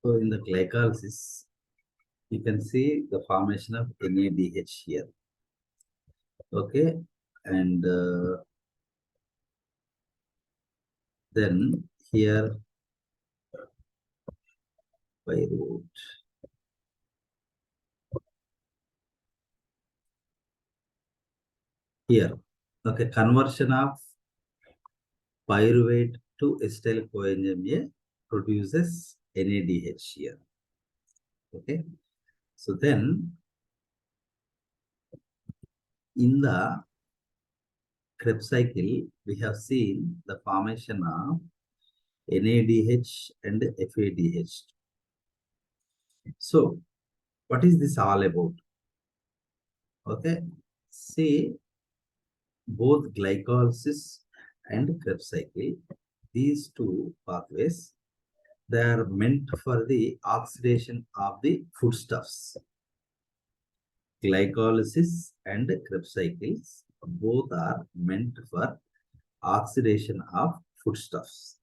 So in the glycolysis, you can see the formation of NADH here. Okay, and then here pyruvate. Here, okay, conversion of pyruvate to acetyl coenzyme A produces NADH here. Okay, so then in the Krebs cycle, we have seen the formation of NADH and FADH. So, what is this all about? Okay, see, both glycolysis and Krebs cycle, these two pathways, they are meant for the oxidation of the foodstuffs. Glycolysis and Krebs cycles both are meant for oxidation of foodstuffs.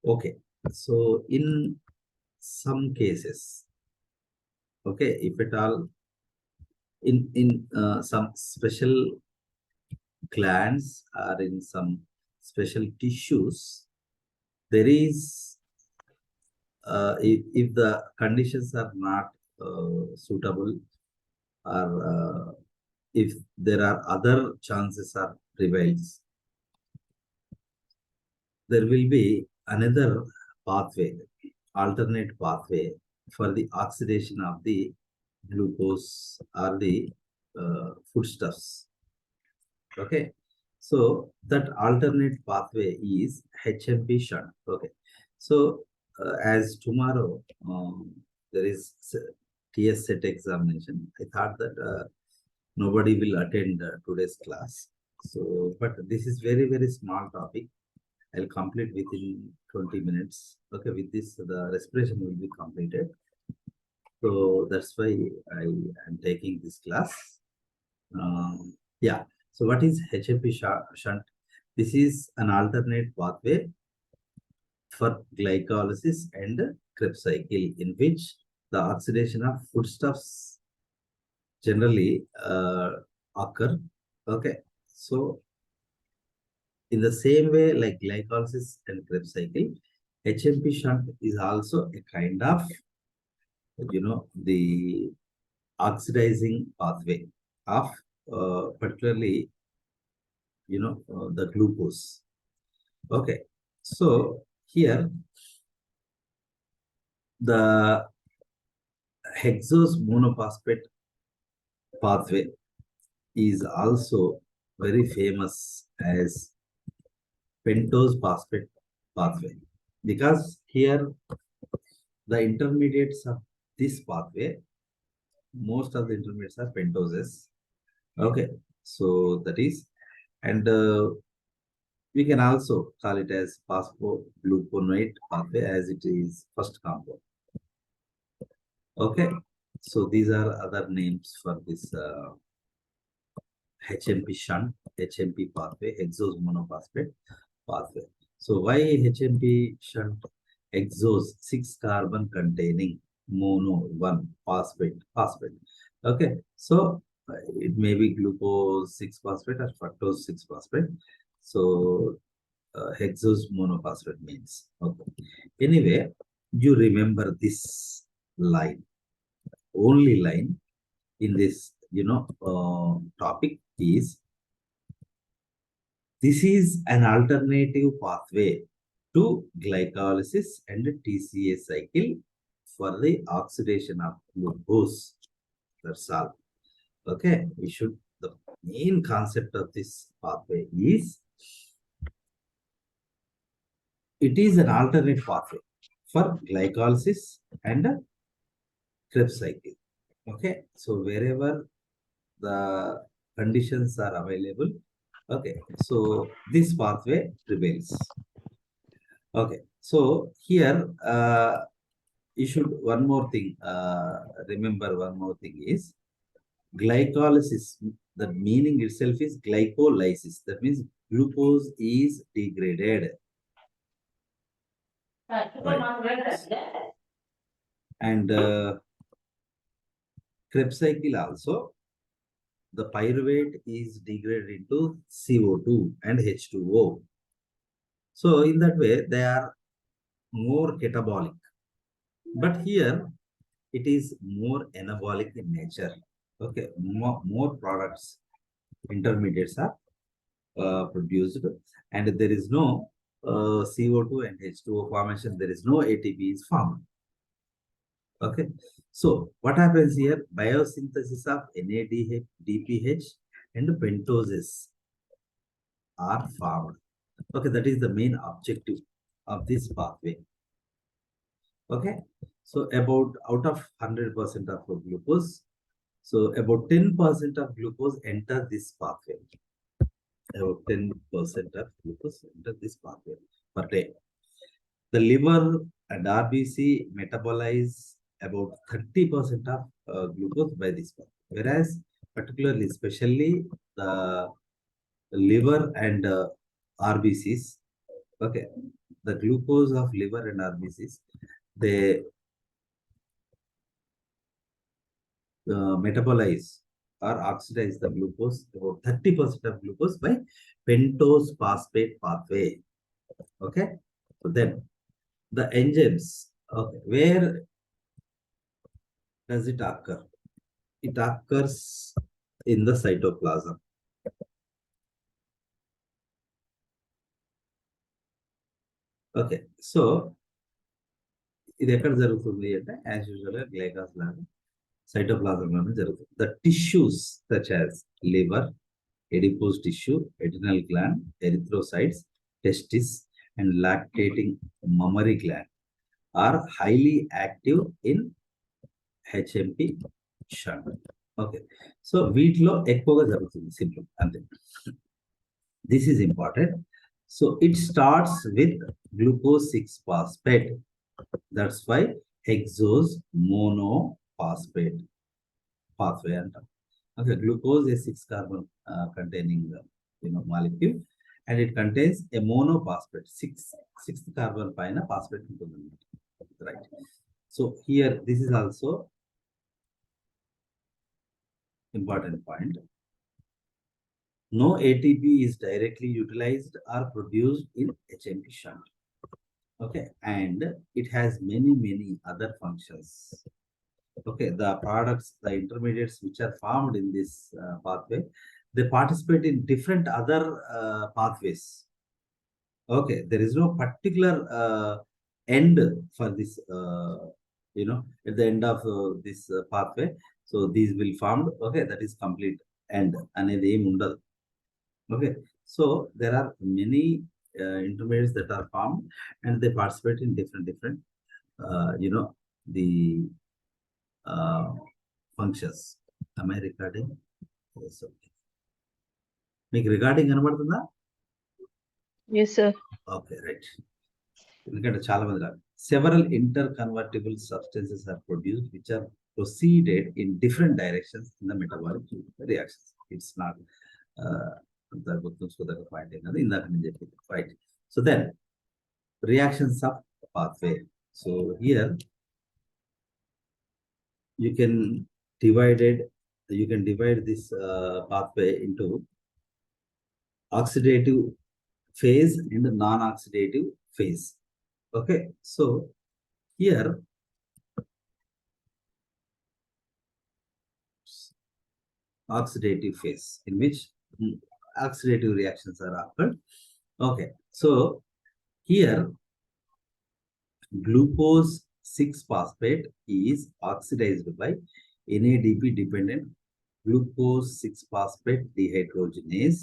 Okay, so in some cases, okay, if at all, in some special glands or in some special tissues, there is, if the conditions are not suitable, or if there are other chances are prevails, there will be another pathway, alternate pathway for the oxidation of the glucose or the foodstuffs. Okay, so that alternate pathway is Hmp Shunt. Okay, so as tomorrow there is TS set examination, I thought that nobody will attend today's class. So, but this is very small topic. I'll complete within 20 minutes. Okay, with this, the respiration will be completed. So that's why I am taking this class. Yeah. So what is Hmp Shunt? This is an alternate pathway for glycolysis and Krebs cycle, in which the oxidation of foodstuffs generally occur. Okay, so in the same way like glycolysis and Krebs cycle, Hmp Shunt is also a kind of, the oxidizing pathway of particularly, the glucose. Okay, so here the hexose monophosphate pathway is also very famous as pentose phosphate pathway, because here the intermediates of this pathway, most of the intermediates are pentoses. Okay, so that is, and we can also call it as phosphogluconate pathway, as it is first compound. Okay, so these are other names for this Hmp Shunt, Hmp pathway, hexose monophosphate pathway. So why Hmp Shunt? Hexose 6 carbon containing mono 1 phosphate. Okay, so it may be glucose 6 phosphate or fructose 6 phosphate. So hexose monophosphate means. Okay. Anyway, you remember this line, only line in this topic is, this is an alternative pathway to glycolysis and TCA cycle for the oxidation of glucose. That's all. Okay, the main concept of this pathway is, it is an alternate pathway for glycolysis and Krebs cycle. Okay, so wherever the conditions are available, okay, so this pathway prevails. Okay, so here you should one more thing remember. One more thing is glycolysis. The meaning itself is glycolysis. That means glucose is degraded. Right. And Krebs cycle also, the pyruvate is degraded into CO2 and H2O. So in that way, they are more catabolic. But here, it is more anabolic in nature. Okay, more products, intermediates are produced, and there is no CO2 and H2O formation. There is no ATP is formed. Okay, so what happens here? Biosynthesis of NADH, DPH, and pentoses are formed. Okay, that is the main objective of this pathway. Okay, so about out of 100% of glucose, so about 10% of glucose enter this pathway. About 10% of glucose enter this pathway per day. The liver and RBC metabolize about 30% of glucose by this pathway. Whereas, particularly, especially the liver and RBCs, okay, the glucose of liver and RBCs, they metabolize or oxidize the glucose, about 30% of glucose by pentose phosphate pathway. Okay, so then the enzymes, okay, where does it occur? It occurs in the cytoplasm. Okay, so ఇది ఎక్కడ జరుగుతుంది అంటే as usual గా గ్లైకాస్ లాగా సైటోప్లాజంలోనే జరుగుతుంది. The tissues such as liver, adipose tissue, adrenal gland, erythrocytes, testis, and lactating mammary gland are highly active in Hmp shunt. Okay, so వీటిలో ఎక్కువగా జరుగుతుంది, సింపుల్ అంతే. This is important. So it starts with glucose 6-phosphate. That's why hexose monophosphate pathway అంటాం. Okay, glucose is 6-carbon containing molecule, and it contains a monophosphate. Sixth carbon paina phosphate ఉంటుంది, right? So here this is also important point. No ATP is directly utilized or produced in Hmp shunt. Okay, and it has many other functions. Okay, the products, the intermediates which are formed in this pathway, they participate in different other pathways. Okay, there is no particular end for this, at the end of this pathway. So these will formed. Okay, that is complete end. Anedi em undadu. Okay, so there are many intermediates that are formed, and they participate in different the functions. Am I recording? Yes, okay. Make recording కనబడుతుందా? Yes, sir. Okay, right. ఎందుకంటే చాలా మంది రాదు. Several interconvertible substances are produced which are proceeded in different directions in the metabolic reactions. It's not అంత గుర్తుంచుకోదగ్గ point ఏం కదా, ఇందాక నేను చెప్పింది, right. So then reactions of pathway. So here you can divide this pathway into oxidative phase and non-oxidative phase. Okay, so here oxidative phase, in which oxidative reactions are occurred. Okay, so here glucose 6-phosphate is oxidized by NADP dependent glucose 6-phosphate dehydrogenase.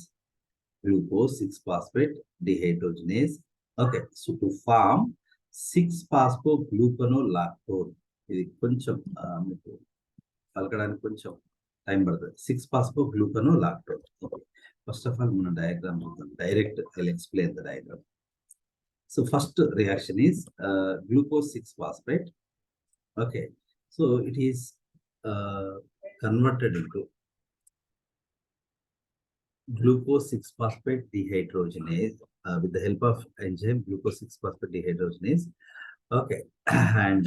Glucose 6-phosphate dehydrogenase. Okay, so to form 6-phosphoglucanolactone. ఇది కొంచెం మీకు పలకడానికి కొంచెం time పడుతుంది. 6-phosphoglucanolactone. Okay, first of all మనం diagram చూద్దాం. Direct I'll explain the diagram. So first reaction is glucose 6-phosphate. Okay, so it is converted into glucose 6-phosphate dehydrogenase with the help of enzyme glucose 6-phosphate dehydrogenase. Okay, and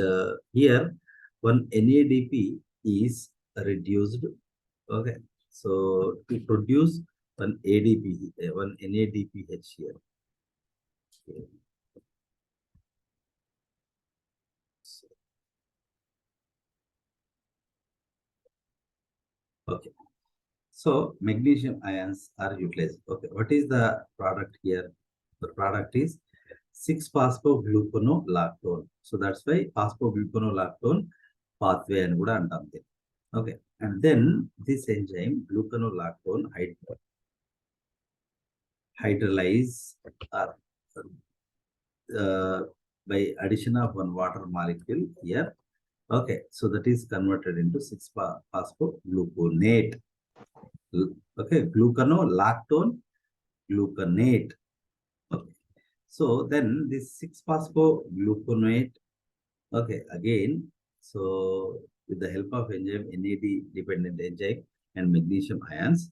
here one NADP is reduced. Okay, so to produce one ADP, one NADPH here. Okay, so magnesium ions are utilized. Okay, what is the product here? The product is 6-phosphogluconolactone. So that's why phosphogluconolactone pathway and kuda antam. Okay, and then this enzyme gluconolactone hydrolyze or by addition of one water molecule here. Okay, so that is converted into 6-phosphogluconate. Okay, gluconolactone gluconate. Okay, so then this 6-phosphogluconate. Okay, again, so with the help of enzyme NAD dependent enzyme and magnesium ions,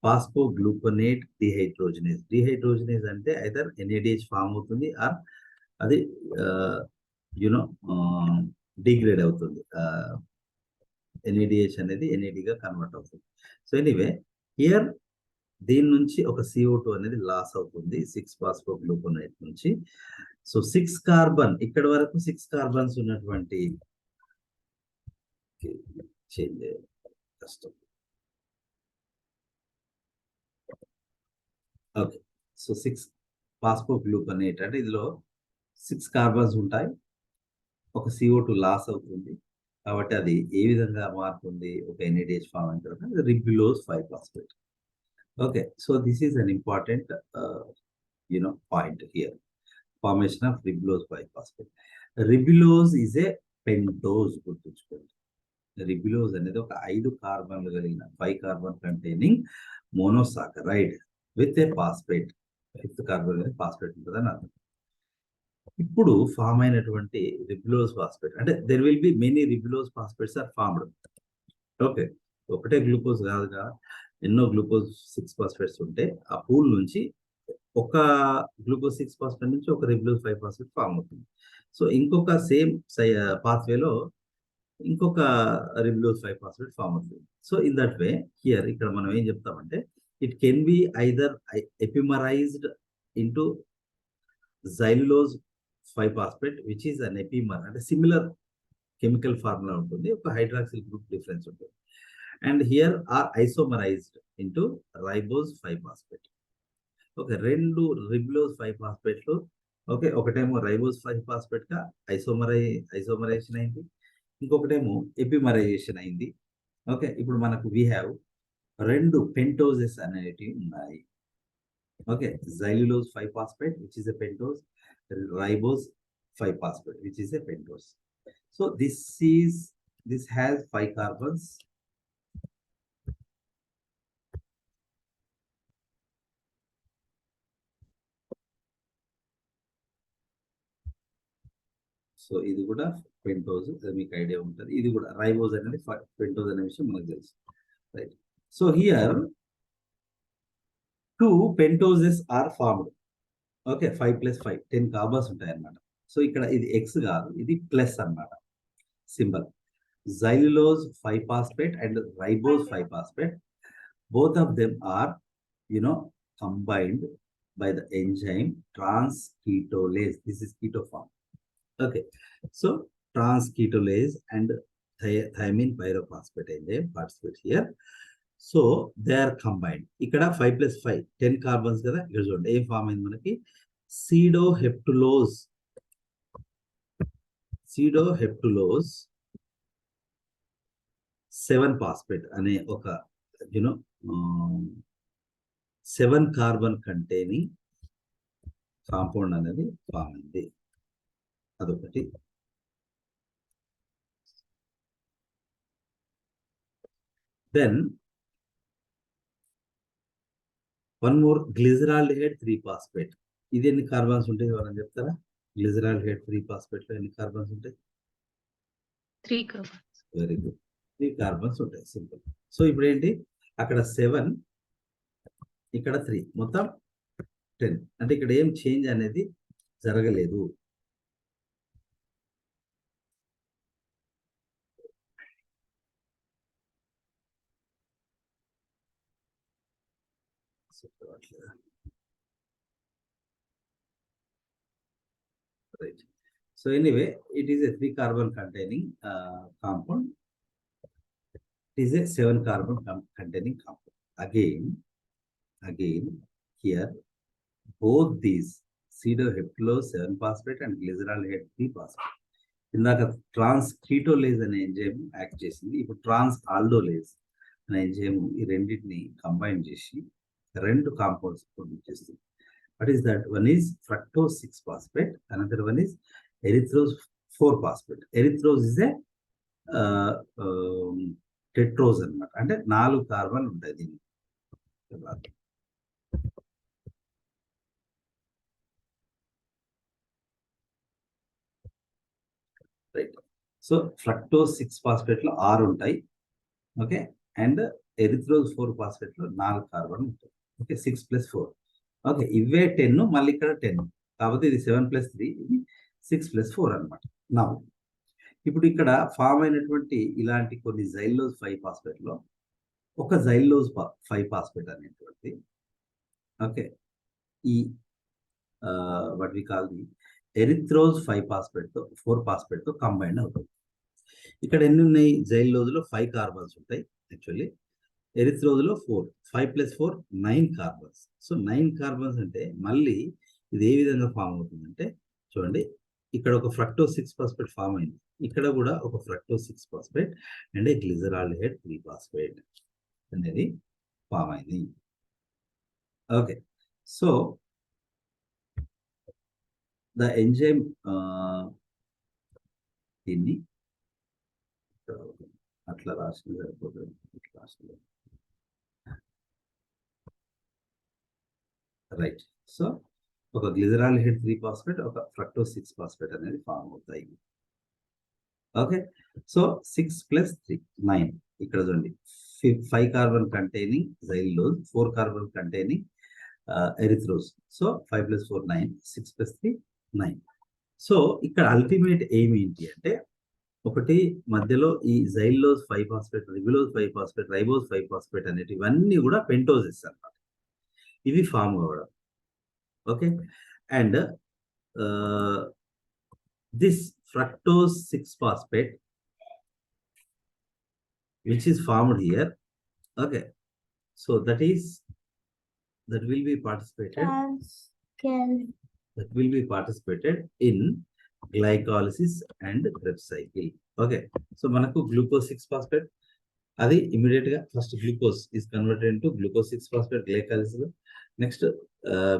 phosphogluconate dehydrogenase. Dehydrogenase అంటే either NADH form అవుతుంది are అది degrade అవుతుంది. NADH అనేది NAD గా convert అవుతుంది. So anyway here దీని నుంచి ఒక CO2 అనేది లాస్ అవుతుంది 6-phosphogluconate నుంచి. సో 6 కార్బన్, ఇక్కడ వరకు 6 కార్బన్స్ ఉన్నటువంటి చేంజ్ కష్టం. ఓకే, సో 6-phosphogluconate అంటే ఇందులో 6 కార్బన్స్ ఉంటాయి, ఒక CO2 లాస్ అవుతుంది. కాబట్టి అది ఏ విధంగా మారుతుంది? ఒక NADH ఫామ్ అయిన తర్వాత రిబ్యులోజ్ 5-phosphate. Okay, so this is an important point here. Formation of ribulose 5-phosphate. Ribulose is a pentose. Ribulose అనేది ఒక 5 కార్బన్లు కలిగిన 5 carbon containing monosaccharide with a phosphate. 5th carbon అనేది ఫాస్ఫేట్ ఉంటుందని అర్థం. ఇప్పుడు ఫామ్ అయినటువంటి రిబులోజ్ ఫాస్ఫేట్ అంటే there will be many ribulose phosphates are formed. Okay, ఒకటే గ్లూకోజ్ కాదుగా, ఎన్నో గ్లూకోజ్ 6-phosphate ఉంటే ఆ పూల్ నుంచి ఒక గ్లూకోజ్ 6-phosphate నుంచి ఒక రిబులోజ్ 5-phosphate ఫామ్ అవుతుంది. సో ఇంకొక సేమ్ పాత్వేలో ఇంకొక రిబులోజ్ 5-phosphate ఫామ్ అవుతుంది. So in that way here ఇక్కడ మనం ఏం చెప్తామంటే it can be either epimerized into xylulose 5-phosphate which is an epimer, అంటే సిమిలర్ కెమికల్ ఫార్ములా ఉంటుంది, ఒక హైడ్రాక్సిల్ గ్రూప్ డిఫరెన్స్ ఉంటుంది. And here are isomerized into ribose 5-phosphate. Okay, 2 ribulose 5-phosphate. Okay, ఒకటేమో ribose 5-phosphate గా isomerisation అయింది, ఇంకొకటేమో epimerization అయింది. Okay, ఇప్పుడు మనకు వీ హ్యావ్ 2 పెంటోజెస్ అనేటివి ఉన్నాయి. Okay, xylulose 5-phosphate which is a pentose, ribose 5-phosphate which is a pentose. So this has 5 carbons. So ఇది కూడా పెంటోజ్, మీకు ఐడియా ఉంటుంది. ఇది కూడా రైబోజ్ అనేది పెంటోజ్ అనే విషయం మనకు తెలుసు, right? So here 2 pentoses are formed. Okay, 5 + 5 10 carbons ఉంటాయి అన్నమాట. సో ఇక్కడ ఇది ఎక్స్ కాదు, ఇది ప్లస్ అన్నమాట symbol. xylulose 5-phosphate and ribose 5-phosphate, both of them are combined by the enzyme transketolase. This is keto form. Okay, so transketolase and thiamine pyrophosphate enzyme participate here. So they are combined. ఇక్కడ 5 + 5 10 carbons కదా. ఇక్కడ చూడండి ఏం form అయింది మనకి, సీడోహెప్టులోజ్ 7-phosphate అనే ఒక 7 carbon containing compound అనేది ఫామ్ అయింది. అదొకటి. Then one more, glyceraldehyde 3-phosphate. ఇది ఎన్ని కార్బన్స్ ఉంటాయి ఎవరైనా చెప్తారా? గ్లిజరాల్డిహైడ్ 3-phosphate లో ఎన్ని కార్బన్స్ ఉంటాయి? 3 కార్బన్స్. వెరీ గుడ్, 3 కార్బన్స్ ఉంటాయి, సింపుల్. సో ఇప్పుడు ఏంటి, అక్కడ 7, ఇక్కడ 3, మొత్తం 10. అంటే ఇక్కడ ఏం చేంజ్ అనేది జరగలేదు. right? So anyway, it is a 3 carbon containing compound. It is a 7 carbon containing compound. Again here both these pseudoheptylose 7 phosphate and glyceraldehyde 3 phosphate. ఇందాక ట్రాన్స్ కీటోలేజ్ అనే ఎంజైమ్ యాక్ట్ చేసింది. ఇప్పుడు ట్రాన్స్ ఆల్డోలేజ్ అనే ఎంజైమ్ ఈ రెండింటిని కంబైన్ చేసి 2 కాంపౌండ్స్ ప్రొడ్యూస్ చేస్తుంది. What is that? One is fructose 6 phosphate, another one is erythrose 4 phosphate. Erythrose is a tetrose అనమాట, అంటే 4 కార్బన్ ఉంటాయి దీన్ని. రైట్. సో ఫ్రక్టోజ్ 6 phosphate లో 6 ఉంటాయి. ఓకే, అండ్ ఎరిథ్రోజ్ 4 phosphate లో 4 కార్బన్ ఉంటాయి. ఓకే, 6 + 4. ఓకే, ఇవే 10, మళ్ళీ ఇక్కడ 10, కాబట్టి ఇది 7 + 3, ఇది 6 + 4 అనమాట. నా ఇప్పుడు ఇక్కడ ఫామ్ అయినటువంటి ఇలాంటి కొన్ని జైల్లోజ్ 5 phosphate లో ఒక జైల్లోజ్ 5 phosphate అనేటువంటి, ఓకే, ఈ what we call the erythrose 5 phosphate తో 4 phosphate తో కంబైన్ అవుతుంది. ఇక్కడ ఎన్ని ఉన్నాయి? జైల్లోజ్లో 5 కార్బన్స్ ఉంటాయి యాక్చువల్లీ, ఎరిథ్రోజ్లో 4, 5 + 4 9 కార్బన్స్. సో 9 కార్బన్స్ అంటే మళ్ళీ ఇది ఏ విధంగా ఫామ్ అవుతుందంటే చూడండి, ఇక్కడ ఒక ఫ్రక్టోజ్ 6 phosphate ఫామ్ అయింది, ఇక్కడ కూడా ఒక fructose 6 phosphate and glyceraldehyde 3 phosphate అనేది ఫామ్ అయింది. ఓకే, సో ద ఎంజైమ్ దీన్ని అట్లా రాసింది సరిపోతుంది, ఇట్లా రాసింది. రైట్. సో ఒక గ్లిజరాల్డిహైడ్ 3 phosphate, ఒక ఫ్రక్టోజ్ 6 phosphate అనేది ఫామ్ అవుతాయి. Okay, so 6 + 3 9. ఇక్కడ చూడండి 5 carbon containing xylulose, 4 carbon containing erythrose. So 5 + 4 9, 6 + 3 9. So ఇక్కడ అల్టిమేట్ ఎయిమ్ ఏంటి అంటే, ఒకటి మధ్యలో ఈ జైల్లోజ్ 5 phosphate, ribulose 5 phosphate, ribose 5 phosphate అనేటివి ఇవన్నీ కూడా పెంటోజెస్ అన్నమాట, ఇవి ఫామ్ అవ్వడం. Okay, and this fructose 6 phosphate which is formed here, okay, so that will be participated in glycolysis and Krebs cycle. Okay, so manaku glucose 6 phosphate అది immediate గా first glucose is converted into glucose 6 phosphate glycolysis. Next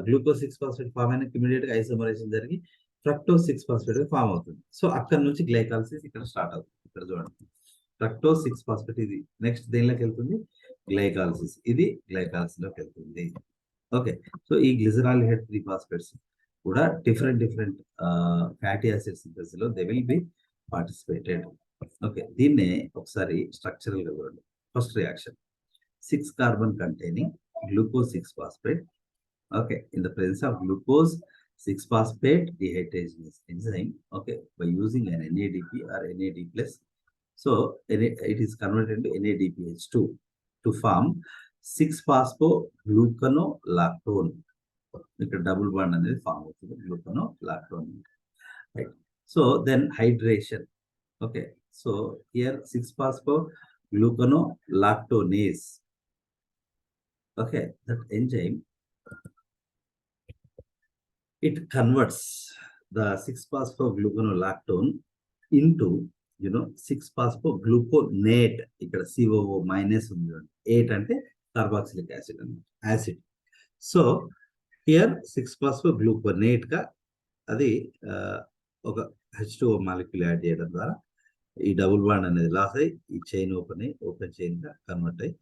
glucose 6 phosphate form అయిన immediate గా isomerization జరిగి fructose 6 phosphate form అవుతుంది. So అక్కడ నుంచి glycolysis ఇక్కడ start అవుతుంది. ఇక్కడ చూడండి, ఫ్రక్టోజ్ 6 phosphate ఇది నెక్స్ట్ దేనిలోకి వెళ్తుంది? గ్లైకాలిసిస్, ఇది గ్లైకాలిసిస్ లోకి వెళ్తుంది. ఓకే, సో ఈ గ్లిజరాల్డిహైడ్ 3 phosphates కూడా డిఫరెంట్ ఫ్యాటీ యాసిడ్ సింథసిస్ లో they will be participated. Okay, దీన్నే ఒకసారి స్ట్రక్చరల్ గా చూడండి. First reaction 6 carbon containing glucose 6 phosphate. Okay, in the presence of glucose 6 phosphate dehydrogenase enzyme, okay, by using an NADP or NAD+, so it is converted into NADPH2 to form 6 phosphoglucanolactone. ఇక్కడ double bond అనేది form అవుతుంది, gluconolactone. Right. So then hydration. Okay, so here 6 phosphoglucanolactonase. Okay, that enzyme, it converts the 6 phosphoglucanolactone into 6 phosphogluconate. ఇక్కడ COO minus ఉంది, 8 అంటే carboxylic acid అన్నమాట, acid. So here 6 phosphogluconate గా అది ఒక H2O మాలిక్యూల్ యాడ్ చేయడం ద్వారా ఈ డబుల్ బాండ్ అనేది లాస్ అయ్యి ఈ చైన్ ఓపెన్ చైన్ గా కన్వర్ట్ అయ్యి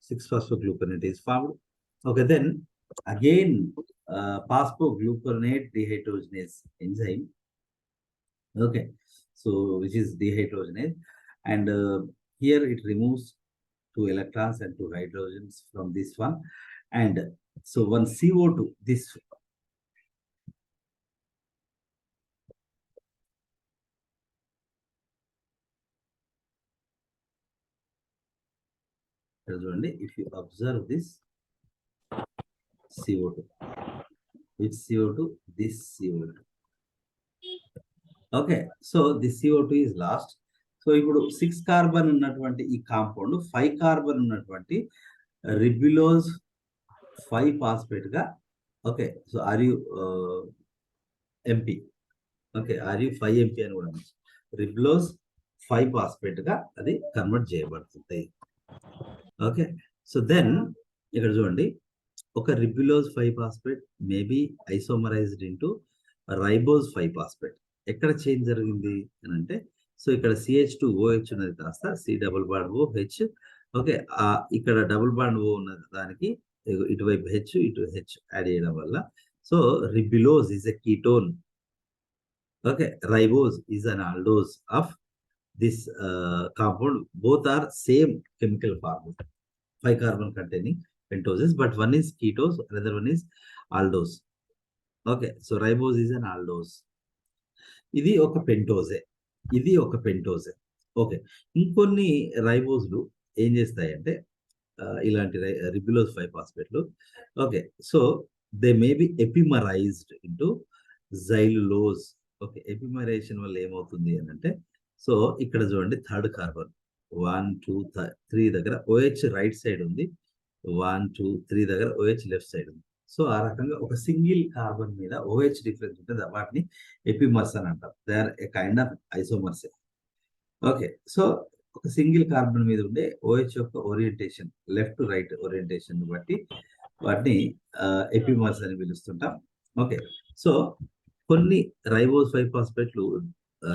6 phosphogluconate is formed. Okay, then again phosphogluconate dehydrogenase enzyme. Okay, so which is dehydrogenase, and here it removes 2 electrons and 2 hydrogens from this one, and so one CO2, this if you observe this CO2, which CO2? This CO2. Okay, so this CO2 is lost. సో ఇప్పుడు 6 carbon ఉన్నటువంటి ఈ compound 5 carbon ఉన్నటువంటి ribulose 5 phosphate గా, okay, so R U MP, okay, R U 5 MP అని కూడా రిబ్యులోజ్ 5 phosphate గా అది కన్వర్ట్ చేయబడుతుంది. ఓకే, సో దెన్ ఇక్కడ చూడండి, ఒక ribulose 5 phosphate maybe isomerized into ribose 5 phosphate. ఎక్కడ చేంజ్ జరిగింది అని అంటే, సో ఇక్కడ CH2OH ఉన్నది కాస్త C++OH, ఓకే, ఇక్కడ డబుల్ బాండ్ O ఉన్నది దానికి ఇటువైపు H ఇటు H యాడ్ చేయడం వల్ల, so ribulose is a ketone, okay, ribose is an aldose of this compound. Both are same chemical formula, 5 carbon containing pentoses, but one is ketose, another one is aldose. Okay, so ribose is an aldose. ఇది ఒక పెంటోజే, ఇది ఒక పెంటోజే. Okay, ఇంకొన్ని రైబోజ్లు ఏం చేస్తాయంటే ఇలాంటి ribulose 5 ఫాస్ఫేట్లు, okay, so they may be epimerized into xylulose. Okay, epimerization వల్ల ఏమవుతుంది అని అంటే, సో ఇక్కడ చూడండి, థర్డ్ కార్బన్ 1 2 3 దగ్గర OH రైట్ సైడ్ ఉంది, 1 2 3 దగ్గర OH లెఫ్ట్ సైడ్ ఉంది. సో ఆ రకంగా ఒక సింగిల్ కార్బన్ మీద OH డిఫరెన్స్ ఉంటుంది, వాటిని ఎపిమర్స్ అని అంటారు. They are a kind of isomers. Okay, so ఒక సింగిల్ కార్బన్ మీద ఉండే OH యొక్క ఓరియంటేషన్, లెఫ్ట్ రైట్ ఓరియంటేషన్ బట్టి వాటిని ఎపిమర్స్ అని పిలుస్తుంటాం. ఓకే, సో కొన్ని రైబోజ్ 5 ఫాస్ఫేట్లు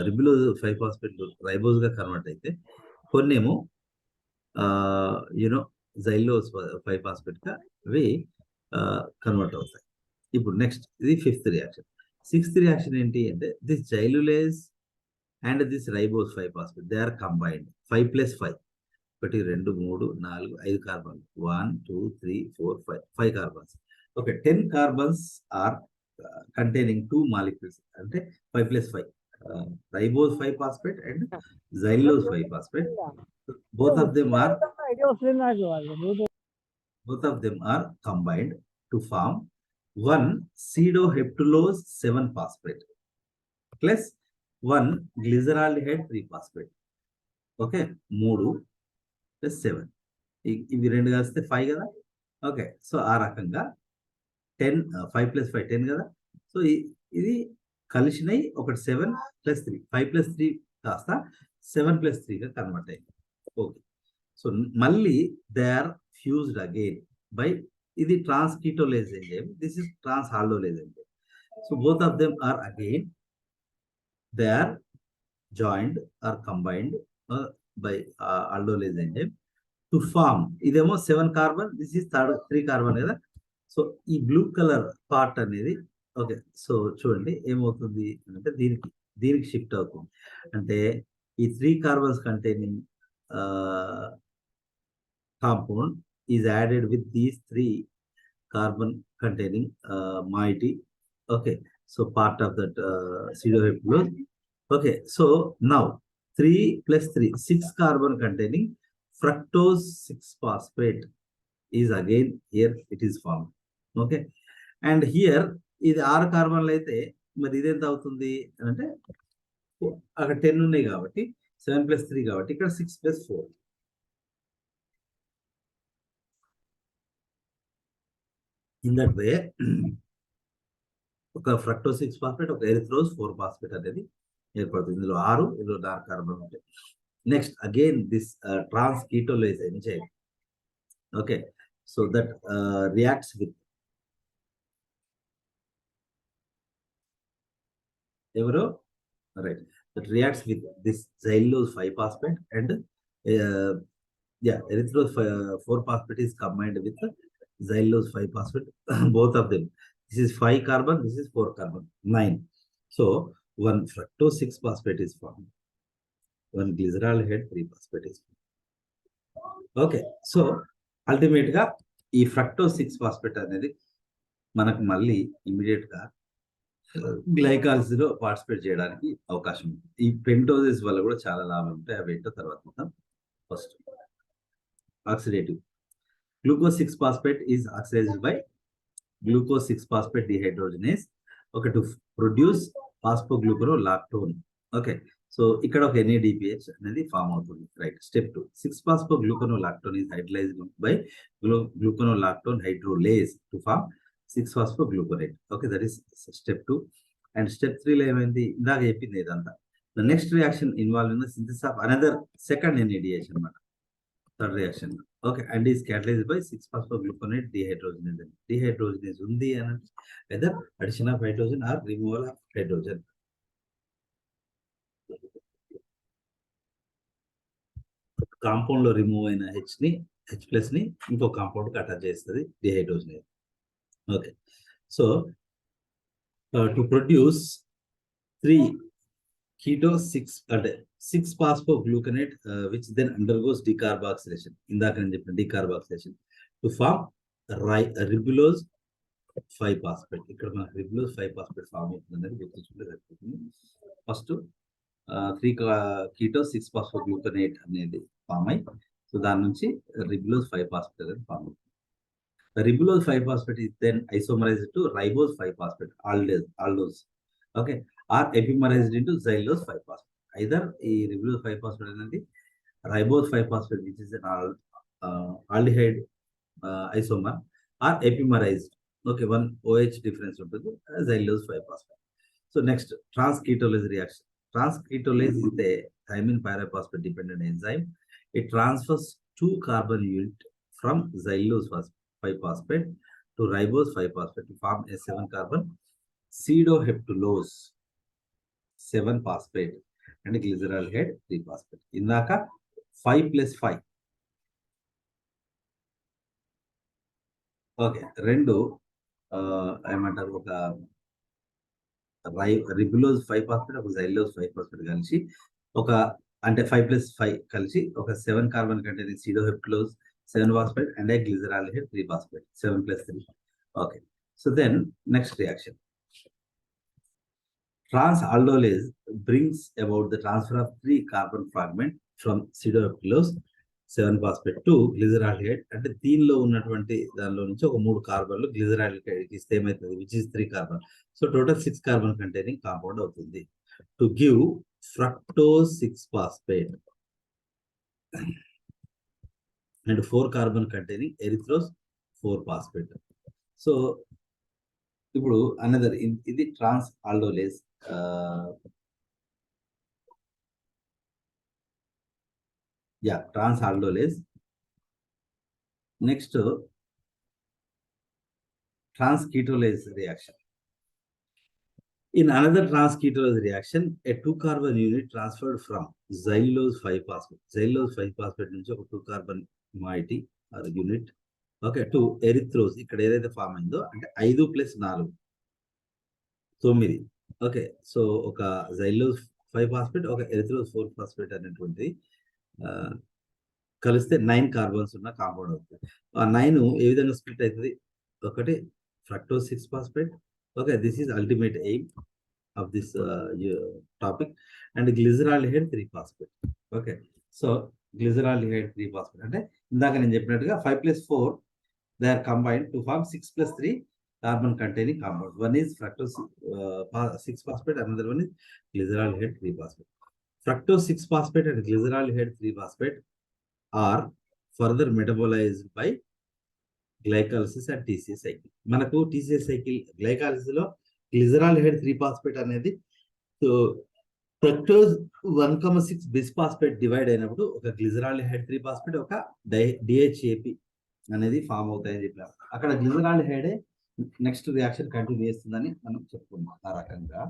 రిబ్యులోజ్ 5 ఫాస్ఫేట్లు రైబోజ్ గా కన్వర్ట్ అయితే, కొన్ని ఏమో యూనో జైలోజ్ 5 ఫాస్ఫేట్ గా అవి కన్వర్ట్ అవుతాయి. ఇప్పుడు నెక్స్ట్, ఇది 5th రియాక్షన్. 6th రియాక్షన్ ఏంటి అంటే, this xylulose and this ribose 5 phosphate they are combined 5 + 5, 1 2 3 4 5 కార్బన్లు, 1 2 3 4 5 carbons. Okay, 10 carbons are containing 2 molecules, అంటే 5 + 5, ribose 5 phosphate and xylulose 5 phosphate. both of them are combined to form one pseudoheptulose 7 phosphate plus one glyceraldehyde 3 phosphate. Okay, 3 + 7, ఇవి రెండు కలిస్తే 5 కదా. Okay, so ఆ రకంగా 10 5 + 5 10 కదా. So ఇది కలిసినాయి, ఒకటి 7 + 3 5 + 3 కాస్త 7 + 3 గా కన్వర్ట్ అయింది. ఓకే, సో మళ్ళీ they are fused again by, ఇది transketolase enzyme, this is transaldolase enzyme. So both of them are again they are joined or combined by aldolase enzyme to form, ఇదేమో 7 carbon, this is 3 carbon కదా. So ఈ blue colour part అనేది, okay, so చూడండి ఏమవుతుంది అంటే, దీనికి shift అవుతుంది. అంటే ఈ 3 carbons containing compound is added with these 3 carbon containing moiety. Okay, so part of that pseudoheptulose. Okay, so now 3 + 3 6 carbon containing fructose 6 phosphate is again here it is formed. Okay, and here ఇది 6 కార్బన్లు అయితే మరి ఇది ఎంత అవుతుంది అంటే, అక్కడ 10 ఉన్నాయి కాబట్టి 7 + 3 కాబట్టి ఇక్కడ 6 + 4. ఇన్ దట్ వే ఒక ఫ్రక్టోజ్ 6 ఫాస్ఫేట్, ఒక ఎరిథ్రోజ్ 4 ఫాస్ఫేట్ అనేది ఏర్పడుతుంది. ఇందులో 6, ఇందులో 4 కార్బన్ ఉంటాయి. Next again this transketolase enzyme, okay, so that reacts with ఎవరో right, that reacts with this xylulose 5 phosphate and erythrose 4 phosphate is combined with xylulose 5 phosphate. Both of them, this is 5 carbon, this is 4 carbon, 9. So one fructose 6 phosphate is formed, one glyceraldehyde 3 phosphate is formed. Okay, so ultimate గా ఈ fructose 6 phosphate అనేది మనకు మళ్ళీ immediate గా glycolysis లో participate చేయడానికి అవకాశం ఉంది. ఈ పెంటోసిస్ వల్ల కూడా చాలా లాభాలు ఉంటాయి, అవి ఏంటో తర్వాత మొత్తం. First oxidative, glucose 6 phosphate is oxidized by glucose 6 phosphate dehydrogenase, okay, to produce phosphoglucoronolactone. Okay. So ఇక్కడ ఒక NADPH అనేది ఫామ్ అవుతుంది. Right. Step 2 6-phosphogluconolactone is hydrolyzed by gluconolactone hydrolase to form 6-phosphogluconate. Okay. That is step 2. And step 3లో ఏమైంది? ఇందాక చెప్పింది ఇదంతా. The next reaction involve in the synthesis of another second NADH అన్నమాట. Third reaction. Okay. And is catalysed by 6-phosphogluconate dehydrogenase. Dehydrogenase ఉంది అని whether addition of hydrogen or removal of hydrogen. Compound లో remove అయిన H+ ని ఇంకో compound కి attach చేస్తుంది dehydrogenase. Okay. So to produce 3 keto 6 అంటే 6-phosphogluconate which then undergoes decarboxylation. ఇందాక నేను చెప్పిన decarboxylation to form ribulose 5-phosphate. ఇక్కడ మనకు ribulose 5-phosphate ఫామ్ అవుతుంది అనేది గుర్తుంచుకుంటే సరిపోతుంది. ఫస్ట్ 3 keto 6-phosphogluconate అనేది ఫామ్ అయ్యి, సో దాని నుంచి ribulose 5-phosphate అనేది ఫామ్ అవుతుంది. Ribulose 5-phosphate is then isomerized to ribose 5-phosphate, aldose. Okay, or epimerized into xylose 5-phosphate. Either ఈ ribulose 5-phosphate అనేది ribose 5-phosphate which is an aldehyde isomer, or epimerized. Okay, one OH difference ఉంటుంది, xylose 5-phosphate. So next, transketolase reaction. Transketolase is a thymine pyrophosphate dependent enzyme. It transfers 2 carbon unit from xylose 5-phosphate to ribose 5-phosphate to form a 7-carbon pseudoheptulose 7-phosphate and glyceraldehyde 3-phosphate. ఇందాక 5+5. Okay. రెండు ఏమంటారు, ఒక ribulose 5-phosphate, ఒక xylose 5-phosphate కలిసి ఒక అంటే 5+5 కలిసి ఒక 7-carbon containing pseudoheptulose 7-phosphate and a glyceraldehyde 3-phosphate 7+3. Okay. So then next reaction. Transaldolase brings about the transfer of 3 carbon fragment from pseudoheptulose 7-phosphate to glyceraldehyde. అంటే దీనిలో ఉన్నటువంటి దానిలో నుంచి ఒక 3 కార్బన్లు గ్లిజరాల్డిహైడ్ ఇస్తే ఏమవుతుంది, which is 3 carbon. So total 6 carbon containing compound అవుతుంది. To give fructose 6-phosphate and 4 carbon containing erythrose 4-phosphate. So ఇప్పుడు అనదర్ ఇది ట్రాన్స్ ఆల్డోలేస్. Transaldolase. నెక్స్ట్ transketolase reaction. In another transketolase reaction, a 2-carbon unit transferred from xylose 5-phosphate. Xylose 5-phosphate నుంచి ఒక 2-carbon moiety or unit, okay, to erythrose. ఇక్కడ ఏదైతే form అయిందో అంటే 5+4 9. Okay. So ఒక xylose 5-phosphate, ఒక erythrose 4-phosphate అనేటువంటి కలిస్తే 9 కార్బన్స్ ఉన్న కాంపౌండ్ అవుతుంది. ఆ 9 ఏ విధంగా స్ప్లిట్ అవుతుంది? ఒకటి fructose 6-phosphate. Okay, this is ultimate aim of this topic. And glyceraldehyde 3-phosphate. Okay, so glyceraldehyde 3-phosphate అంటే ఇందాక నేను చెప్పినట్టుగా 5+4 they are combined to form 6+3 carbon containing compound. One is fructose 6-phosphate, another one is glyceraldehyde 3-phosphate. Fructose 6-phosphate and glyceraldehyde 3-phosphate are further metabolized by glycolysis and TCA cycle. మనకు TCA cycle glycolysis లో glyceraldehyde 3-phosphate అనేది fructose 1,6 bisphosphate divide అయినప్పుడు ఒక glyceraldehyde 3-phosphate, ఒక DHAP అనేది form అవుతాయని చెప్పారు. అక్కడ గ్లిజరాల్డిహైడే నెక్స్ట్ రియాక్షన్ కంటిన్యూ చేస్తుందని మనం చెప్పుకున్నాం. ఆ రకంగా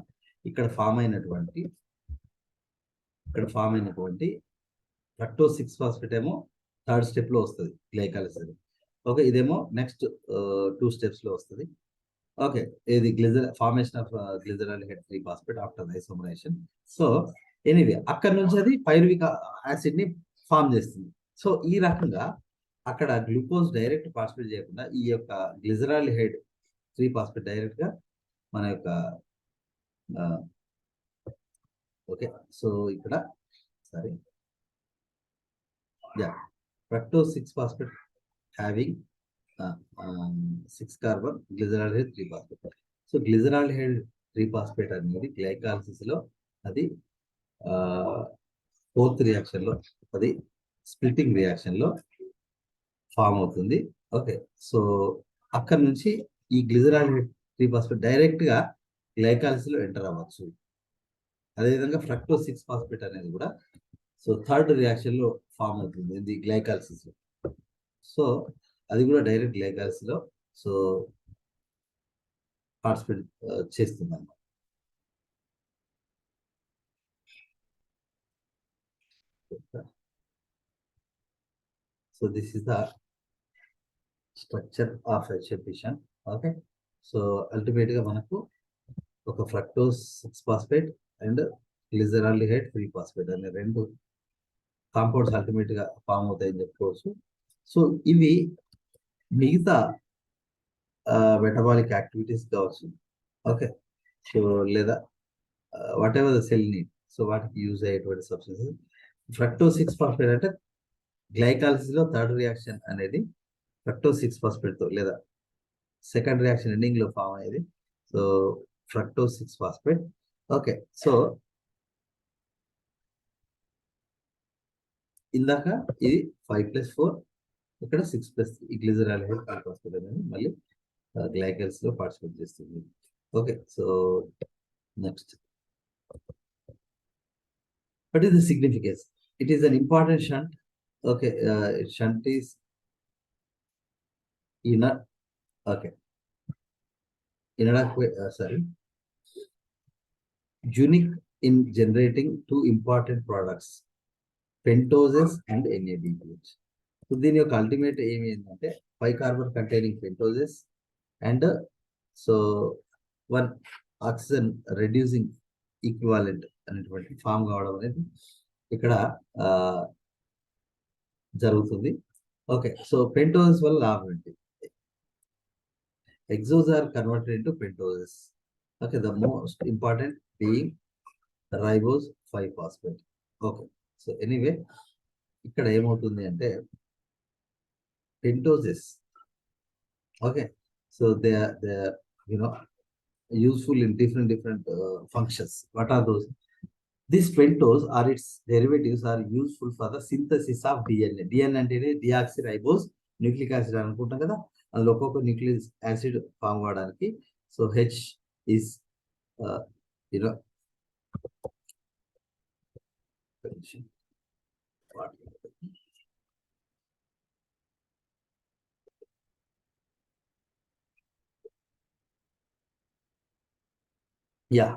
ఇక్కడ ఫామ్ అయినటువంటి ఫ్రక్టోజ్ 6-phosphate ఏమో థర్డ్ స్టెప్ లో వస్తుంది గ్లైకాలిసిస్. ఓకే, ఇదేమో నెక్స్ట్ 2 స్టెప్స్ లో వస్తుంది. ఓకే, ఇది formation of glyceraldehyde 3-phosphate after isomerization. So anyway అక్కడ నుంచి అది పైరువిక్ యాసిడ్ ని ఫామ్ చేస్తుంది. సో ఈ రకంగా అక్కడ గ్లూకోజ్ డైరెక్ట్ పార్టిసిపేట్ చేయకుండా ఈ యొక్క గ్లిజరాల్డిహైడ్ 3-phosphate డైరెక్ట్ గా మన యొక్క ఓకే. సో ఇక్కడ sorry fructose 6-phosphate having 6 carbon glyceraldehyde 3-phosphate. So glyceraldehyde 3-phosphate అనేది గ్లైకాలిసిస్ లో అది ఫోర్త్ రియాక్షన్లో అది స్ప్లిట్టింగ్ రియాక్షన్లో ఫామ్ అవుతుంది. ఓకే, సో అక్కడ నుంచి ఈ గ్లిజరాల్ 3-ఫాస్ఫేట్ డైరెక్ట్గా గ్లైకాలిసిస్లో ఎంటర్ అవ్వచ్చు. అదేవిధంగా ఫ్రక్టోజ్ 6-ఫాస్ఫేట్ అనేది కూడా సో థర్డ్ రియాక్షన్లో ఫామ్ అవుతుంది ఇది గ్లైకాలిసిస్లో. సో అది కూడా డైరెక్ట్ గ్లైకాలిసిస్లో సో పార్టిసిపేట్ చేస్తుంది అన్నమాట. So this is the structure of HMP shunt. Okay, so అల్టిమేట్గా మనకు ఒక ఫ్రక్టోజ్ 6-ఫాస్ఫేట్ అండ్ గ్లిజరాల్డిహైడ్ 3-ఫాస్ఫేట్ అనే రెండు కాంపౌండ్స్ అల్టిమేట్గా ఫామ్ అవుతాయని చెప్పుకోవచ్చు. సో ఇవి మిగతా మెటబాలిక్ యాక్టివిటీస్ కావచ్చు. ఓకే, సో లేదా whatever the cell need, so వాటికి యూజ్ అయ్యేటువంటి సబ్స్టెన్సెస్. ఫ్రక్టోజ్ 6-ఫాస్ఫేట్ అంటే గ్లైకాలిసిస్లో థర్డ్ రియాక్షన్ అనేది ఫ్రక్టోజ్ 6-ఫాస్ఫేట్తో లేదా సెకండ్ రియాక్షన్ ఎండింగ్లో ఫామ్ అయ్యేది. So fructose six phosphate. Okay, so ఇందాక ఇది 5+4, ఇక్కడ 6+3 ఈ గ్లిజరాల్డిహైడ్ ఫాస్ఫేట్ అనేది మళ్ళీ గ్లైకల్స్లో పార్టిసిపేట్ చేస్తుంది. Okay, so next, what is the significance? It is an important shunt. Okay, shunt is inner. Okay, unique in generating two important products, pentoses and NADPH. So దీని యొక్క ultimate ఏమి ఏంటంటే 5 carbon containing pentoses and so 1 oxygen reducing equivalent అనేటువంటి form కావడం అనేది ఇక్కడ జరుగుతుంది. Okay, so pentoses వల్ల లాభం ఏంటి? Exos are converted into pentoses. Okay, the most important being ribose 5-phosphate. Okay, so anyway, ఇక్కడ ఏమవుతుంది అంటే pentoses. Okay, so they are useful in different functions. What are those? These pentose or its derivatives are useful for the synthesis of DNA. DNA అంటే deoxyribose nucleic acid అనుకుంటాం కదా, అందులో ఒక్కొక్క nucleic acid form అవడానికి so H is yeah,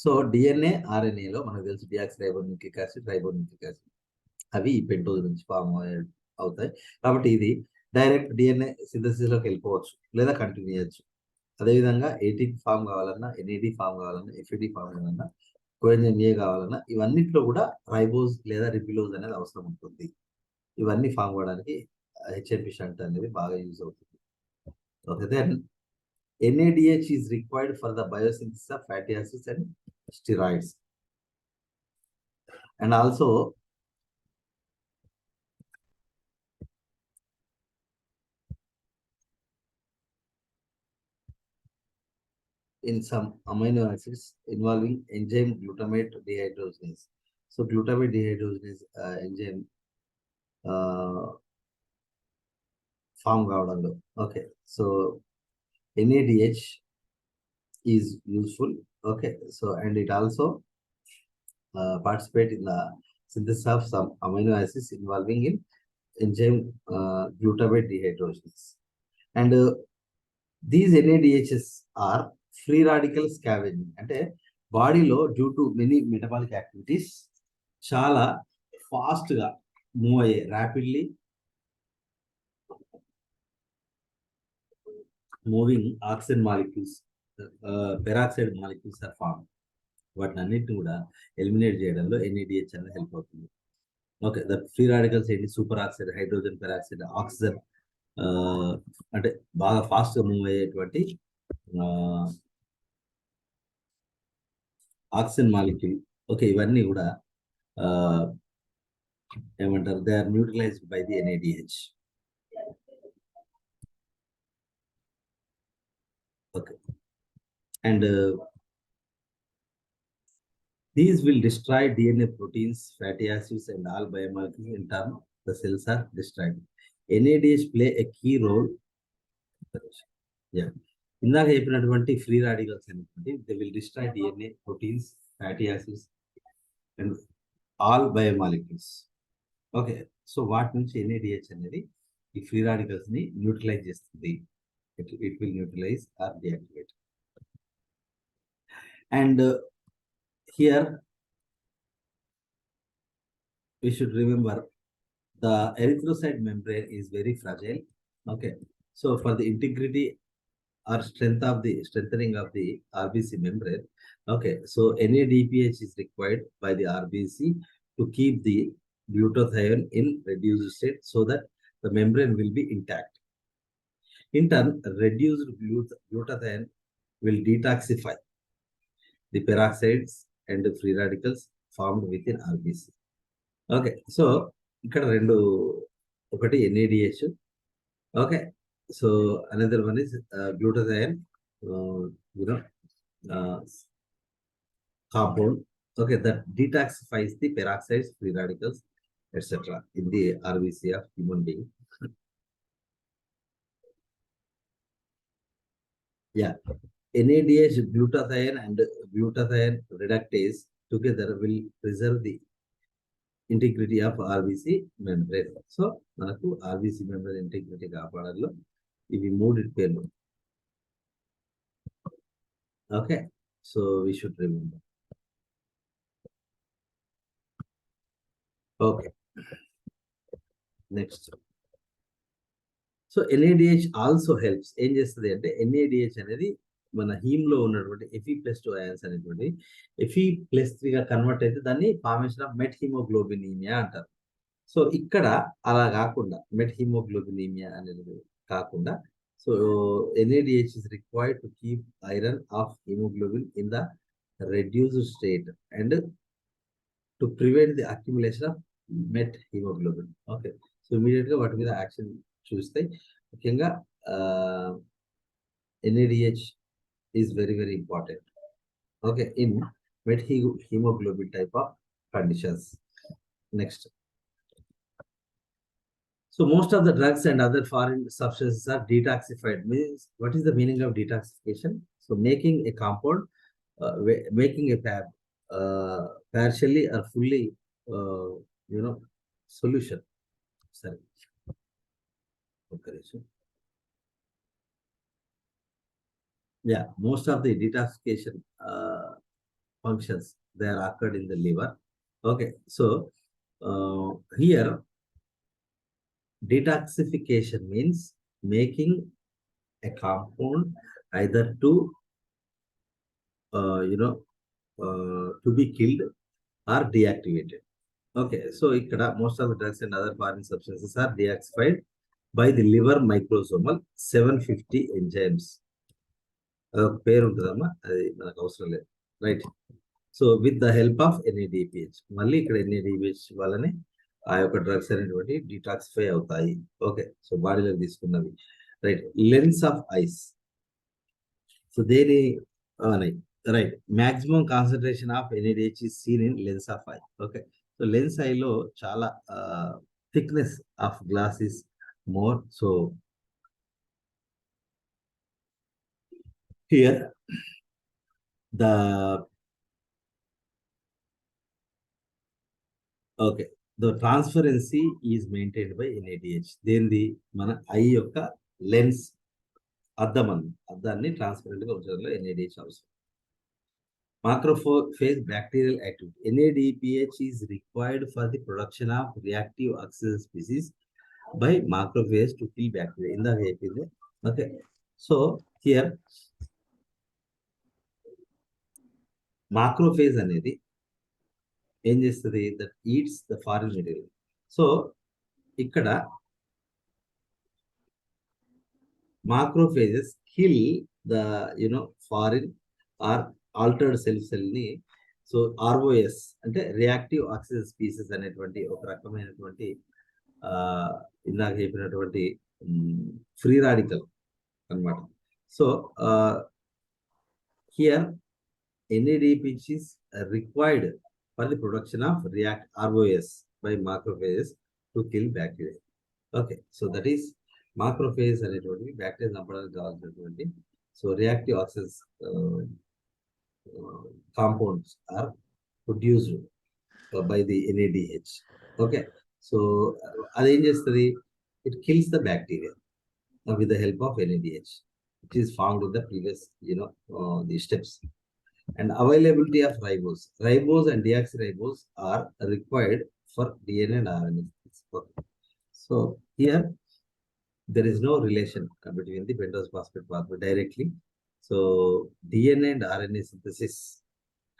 so DNA ఆర్ఎన్ఏలో మనకు తెలుసు deoxyribo nucleic acid, ribo nucleic acid, అవి ఈ పెంటోజ్ నుంచి ఫామ్ అవుతాయి. కాబట్టి ఇది డైరెక్ట్ డిఎన్ఏ సింథసిస్లోకి వెళ్ళిపోవచ్చు లేదా కంటిన్యూ చేయొచ్చు. అదేవిధంగా ఏటీపీ ఫామ్ కావాలన్నా, ఎన్ఏడి ఫామ్ కావాలన్నా, ఎఫ్ఏడి ఫామ్ కావాలన్నా, కోఎన్జైమ్ ఏ కావాలన్నా ఇవన్నిట్లో కూడా రైబోజ్ లేదా రిబిలోజ్ అనేది అవసరం ఉంటుంది. ఇవన్నీ ఫామ్ అవ్వడానికి హెచ్ఎంపి షంట్ అనేది బాగా యూజ్ అవుతుంది. Okay, then NADH is required for the biosynthesis of fatty acids and steroids. And also in some amino acids involving enzyme glutamate dehydrogenase. So glutamate dehydrogenase enzyme form కావడంలో. Okay, so NADH is useful. Okay, so and it also participate in the synthesis of some amino acids involving in enzyme glutamate dehydrogenase. And these NADHs are free radical scavenging. అంటే బాడీలో due to many metabolic activities చాలా ఫాస్ట్గా move అయ్యే rapidly moving oxygen molecules, peroxide molecules are form. వాటిని అన్నింటిని కూడా eliminate చేయడంలో NADH అనేది హెల్ప్ అవుతుంది. ఓకే, ద ఫ్రీ రాడికల్స్ ఏంటి? Super oxide, hydrogen peroxide, oxygen అంటే బాగా ఫాస్ట్గా మూవ్ అయ్యేటువంటి ఆక్సిజన్ మాలిక్యూల్. ఓకే, ఇవన్నీ కూడా ఏమంటారు? They are neutralized by the NADH. Okay, and These will destroy DNA proteins, fatty acids, and all biomolecules. In turn, the cells are destroyed. NADH play a key role. Yeah. ఇందాక చెప్పినటువంటి free radicals అనేటువంటి they will destroy DNA, proteins, fatty acids and all biomolecules. Okay, so వాటి నుంచి NADH అనేది ఈ free radicals ని neutralize చేస్తుంది. It will neutralize or deactivate. And here we should remember the erythrocyte membrane is very fragile. Okay, so for the integrity or strengthening of the RBC membrane, okay, so NADPH is required by the RBC to keep the glutathione in reduced state so that the membrane will be intact. In turn, reduced glutathione will detoxify the peroxides and the free radicals formed within RBC. Okay, so ఇక్కడ రెండు, ఒకటి NADH. Okay, so another one is glutathione compound, okay, that detoxifies the peroxides, free radicals, etc. in the RBC of human being. Yeah, NADH, glutathione and glutathione reductase together will preserve the integrity of RBC membrane. So మనకు RBC membrane integrity కాపాడాలో ఇవి మూడు పేర్లు. Okay, so we should remember. Okay, next. So NADH also helps. ఏం చేస్తుంది అంటే NADH అనేది మన him లో ఉన్నటువంటి Fe+2 అయాన్స్ అనేటువంటి Fe+3 గా కన్వర్ట్ అయితే దాన్ని ఫార్మేషన్ ఆఫ్ మెట్ హిమోగ్లోబినీమియా అంటారు. సో ఇక్కడ అలా కాకుండా మెట్ హిమోగ్లోబినీమియా అనేది కాకుండా, so NADH is required to keep iron of hemoglobin in the reduced state and to prevent the accumulation of met hemoglobin. Okay, so immediate గా వాటి మీద యాక్షన్ చూస్తే ముఖ్యంగా NADH is very very important. Okay, in met hemoglobin type of conditions. Next. So most of the drugs and other foreign substances are detoxified. Means, what is the meaning of detoxification? So making a compound, making a partially or fully, solution. Sorry. Okay. Yeah, most of the detoxification functions, they are occurred in the liver. Okay, so here detoxification means making a compound either to to be killed or deactivated. Okay, so ikkada most of the drugs and other foreign substances are deacidified by the liver microsomal 750 enzymes. పేరు ఉంటుందమ్మా, అది మనకు అవసరం లేదు, right. So with the help of NADPH, మళ్ళీ ఇక్కడ NADPH వల్లనే ఆ యొక్క డ్రగ్స్ అనేటువంటి డిటాక్సిఫై అవుతాయి. ఓకే, సో బాడీలో తీసుకున్నవి, right. Lens of eyes, so దేని right, maximum concentration of NADH is seen in lens of eye. Okay, so lens ఐలో చాలా thickness of glass is more. So here the transparency is maintained by NADH. దేనిది, మన I యొక్క lens అద్దాన్ని transparent గా ఉంచడంలో NADH అవసరం. Macrophage bacterial activity. NADPH is required for the production of reactive oxygen species by macrophage to kill bacteria. ఇందాక చెప్పింది. Okay, so here macrophage అనేది ఏం చేస్తుంది, that eats the foreign material. So ఇక్కడ macrophages kill the foreign or altered cell ని. So ROS అంటే reactive oxygen species అనేటువంటి ఒక రకమైనటువంటి ఇందాక చెప్పినటువంటి ఫ్రీ రాడికల్ అన్నమాట. So here NADPH is required for the production of react ROS by macrophages to kill bacteria. Okay, so that is macrophage అనేటువంటి bacteria చంపడానికి కావాల్సినటువంటి so reactive oxygen compounds are produced by the NADH. Okay, so అదేం చేస్తుంది, it kills the bacteria with the help of NADH, which is found in the previous the steps. And availability of ribose and deoxyribose are required for DNA and RNA. Okay. So here there is no relation between the pentose phosphate pathway directly. So DNA and RNA synthesis